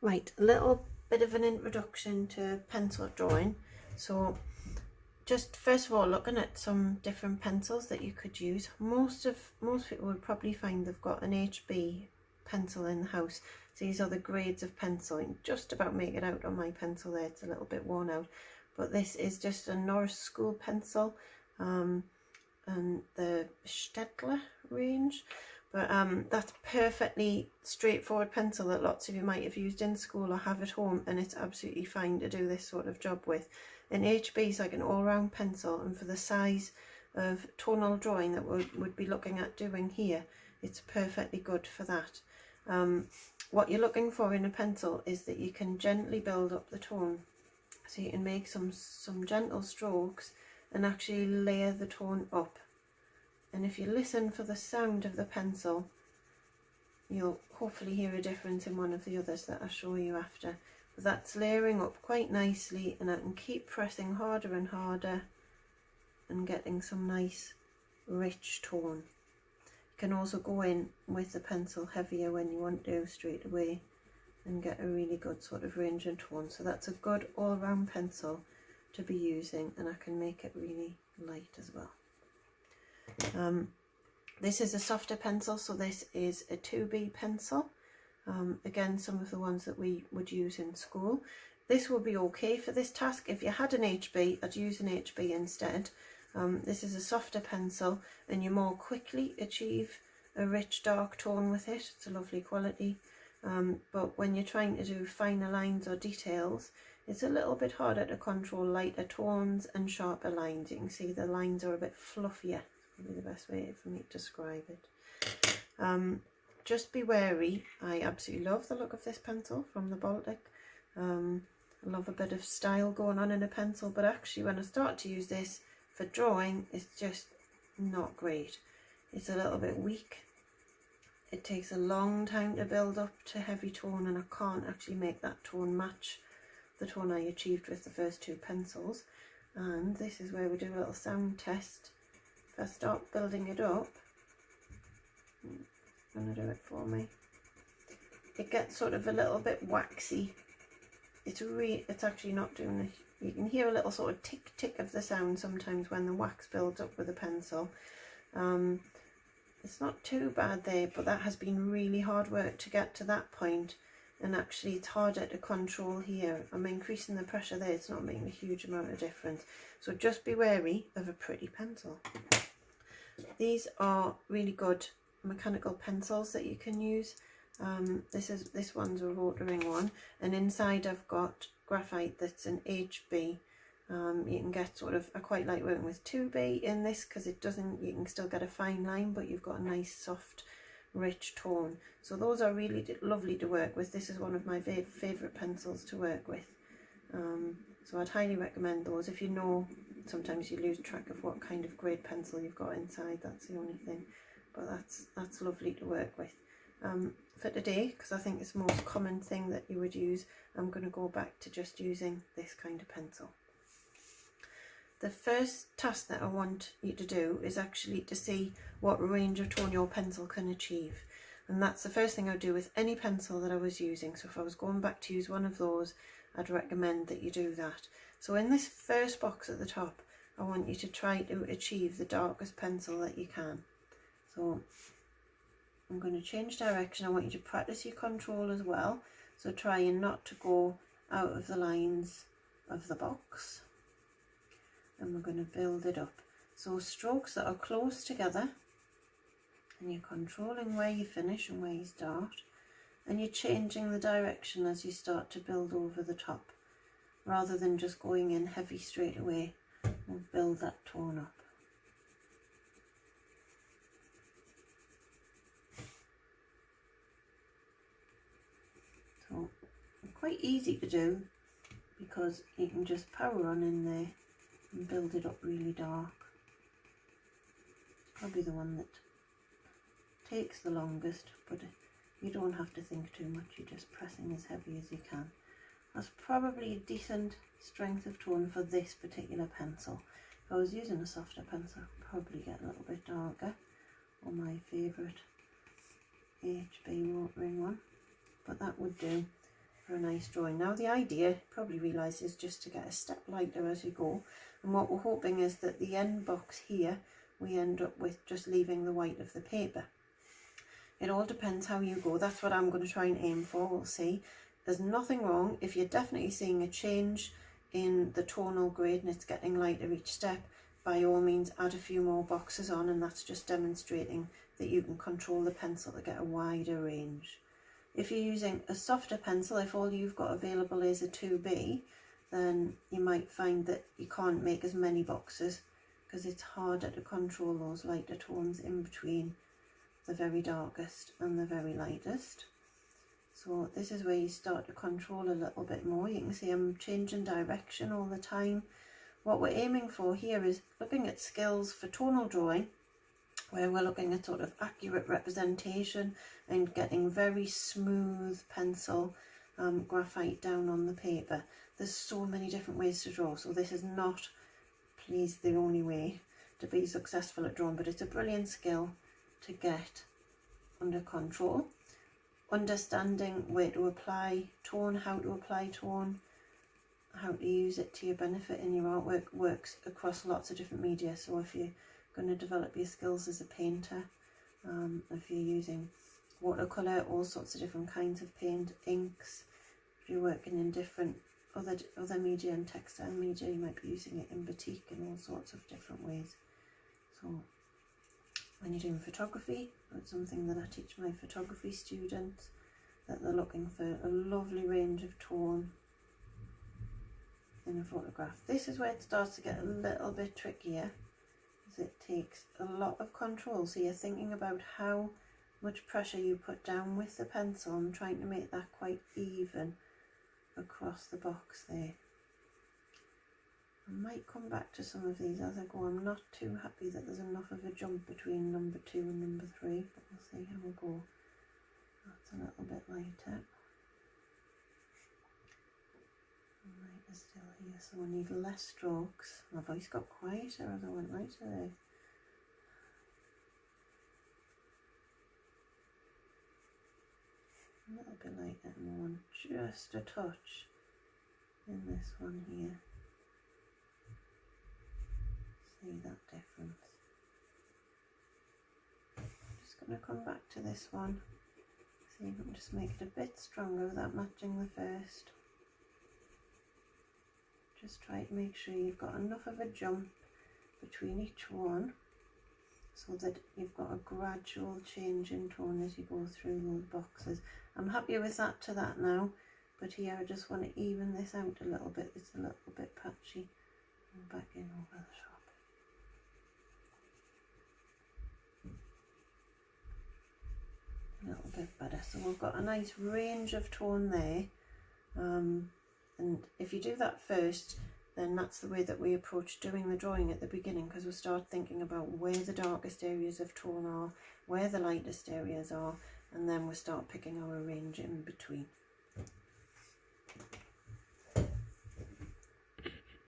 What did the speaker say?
Right, a little bit of an introduction to pencil drawing. So just first of all, looking at some different pencils that you could use. Most people would probably find they've got an HB pencil in the house. So these are the grades of pencil. You can just about make it out on my pencil there. It's a little bit worn out, but this is just a Norris School pencil, and the Stedtler range. But that's perfectly straightforward pencil that lots of you might have used in school or have at home, and it's absolutely fine to do this sort of job with. An HB is like an all-round pencil, and for the size of tonal drawing that would be looking at doing here, it's perfectly good for that. What you're looking for in a pencil is that you can gently build up the tone, so you can make some gentle strokes and actually layer the tone up. And if you listen for the sound of the pencil, you'll hopefully hear a difference in one of the others that I'll show you after. But that's layering up quite nicely, and I can keep pressing harder and harder and getting some nice rich tone. You can also go in with the pencil heavier when you want to straight away and get a really good sort of range and tone. So that's a good all-round pencil to be using, and I can make it really light as well. This is a softer pencil, so this is a 2B pencil. Again, some of the ones that we would use in school. This will be okay for this task. If you had an HB, I'd use an HB instead. This is a softer pencil, and you more quickly achieve a rich dark tone with it. It's a lovely quality. But when you're trying to do finer lines or details, it's a little bit harder to control lighter tones and sharper lines. You can see the lines are a bit fluffier. Probably the best way for me to describe it. Just be wary. I absolutely love the look of this pencil from the Baltic. I love a bit of style going on in a pencil, but actually when I start to use this for drawing, it's just not great. It's a little bit weak. It takes a long time to build up to heavy tone, and I can't actually make that tone match the tone I achieved with the first two pencils. And this is where we do a little sound test. If I start building it up, I'm going to do it for me. It gets sort of a little bit waxy. It's actually not doing this. You can hear a little sort of tick tick of the sound sometimes when the wax builds up with a pencil. It's not too bad there, but that has been really hard work to get to that point, and actually it's harder to control here. I'm increasing the pressure there, it's not making a huge amount of difference. So just be wary of a pretty pencil. These are really good mechanical pencils that you can use. This one's a rotoring one, and inside I've got graphite that's an HB. You can get sort of, I quite like working with 2B in this because it doesn't, you can still get a fine line, but you've got a nice soft rich tone. So those are really lovely to work with. This is one of my favourite pencils to work with. So I'd highly recommend those. If you know, sometimes you lose track of what kind of grade pencil you've got inside, that's the only thing. But that's lovely to work with. For today, because I think it's the most common thing that you would use, I'm going to go back to just using this kind of pencil. The first task that I want you to do is actually to see what range of tone your pencil can achieve. And that's the first thing I would do with any pencil that I was using. So if I was going back to use one of those, I'd recommend that you do that. So in this first box at the top, I want you to try to achieve the darkest pencil that you can. So I'm going to change direction. I want you to practice your control as well. So trying not to go out of the lines of the box. And we're going to build it up. So strokes that are close together, and you're controlling where you finish and where you start, and you're changing the direction as you start to build over the top, rather than just going in heavy straight away. We'll build that tone up. So quite easy to do because you can just power on in there and build it up really dark. Probably the one that takes the longest, but you don't have to think too much, you're just pressing as heavy as you can. That's probably a decent strength of tone for this particular pencil. If I was using a softer pencil, I'd probably get a little bit darker, or my favourite HB rotoring one, but that would do. for a nice drawing. Now the idea, probably realise, is just to get a step lighter as you go, and what we're hoping is that the end box here we end up with just leaving the white of the paper. It all depends how you go. That's what I'm going to try and aim for. We'll see. There's nothing wrong if you're definitely seeing a change in the tonal grade and it's getting lighter each step. By all means add a few more boxes on, and that's just demonstrating that you can control the pencil to get a wider range. If you're using a softer pencil, if all you've got available is a 2B, then you might find that you can't make as many boxes because it's harder to control those lighter tones in between the very darkest and the very lightest. So this is where you start to control a little bit more. You can see I'm changing direction all the time. What we're aiming for here is looking at skills for tonal drawing, where we're looking at sort of accurate representation and getting very smooth pencil graphite down on the paper. There's so many different ways to draw, so this is not, please, the only way to be successful at drawing, but it's a brilliant skill to get under control. Understanding where to apply tone, how to apply tone, how to use it to your benefit in your artwork works across lots of different media. So if you're going to develop your skills as a painter, if you're using watercolour, all sorts of different kinds of paint, inks, if you're working in different other media and textile media, you might be using it in batik in all sorts of different ways. So when you're doing photography, that's something that I teach my photography students, that they're looking for a lovely range of tone in a photograph. This is where it starts to get a little bit trickier, as it takes a lot of control. So you're thinking about how much pressure you put down with the pencil and trying to make that quite even across the box there. I might come back to some of these as I go. I'm not too happy that there's enough of a jump between number 2 and number 3, but we'll see how we go. That's a little bit lighter. Light is still here, so we need less strokes. My voice got quieter as I went lighter there. A little bit lighter and one, just a touch in this one here. See that difference. I'm just going to come back to this one, see if I can just make it a bit stronger without matching the first. Just try to make sure you've got enough of a jump between each one so that you've got a gradual change in tone as you go through those boxes. I'm happy with that to that now, but here I just want to even this out a little bit. It's a little bit patchy. And back in over the top. A little bit better. So we've got a nice range of tone there. And if you do that first, then that's the way that we approach doing the drawing at the beginning, because we'll start thinking about where the darkest areas of tone are, where the lightest areas are, and then we'll start picking our range in between.